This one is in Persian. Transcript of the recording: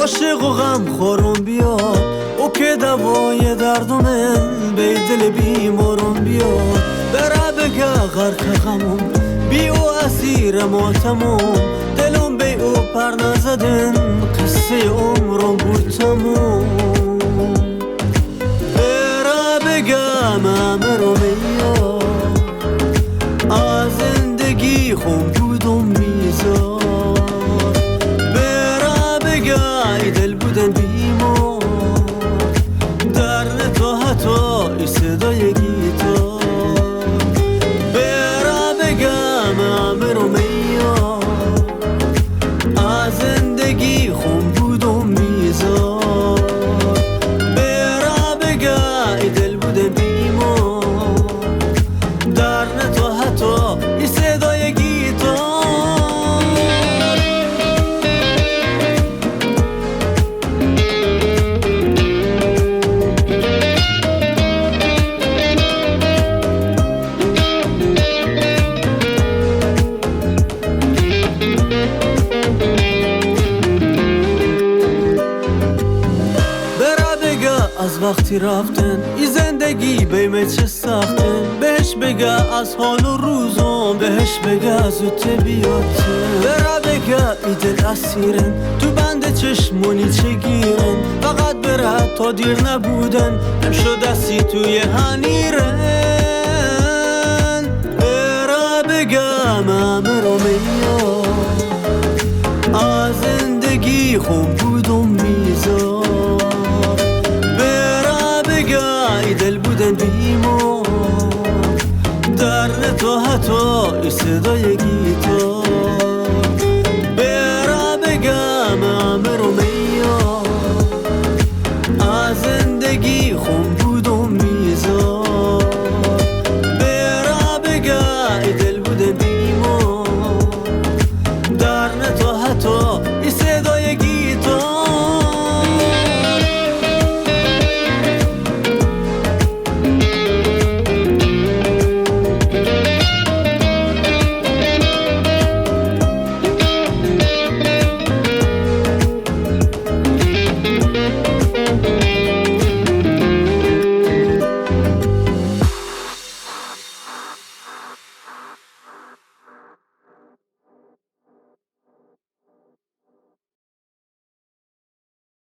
عاشق و غم خورم بیاد او که دوای درد من به دل بیمارم بیاد برا بگه غرق غمم بی او اسیر ماتمم دلم به او پر نزدن قصه عمرم بود تموم برا بگم امرم بیاد از زندگی خون بودم میزار برا بگه دل بودن بیمار در تو حتی ای صدای گیتار برا بگم امرم بیاد از زندگی خون بودم میزار برا بگه دل بودن بیمار در تو حتی ای صدای گیتار از وقتی رفتن ای زندگی بیمه چه سختن بهش بگه از حال و روزم بهش بگه زود بیاد برا بگه ای دل اسیرن تو بند چشمونی چه گیرن فقط بره تا دیر نبودن نشد دستی توی هنیرن برا بگم امرم بیاد از زندگی خون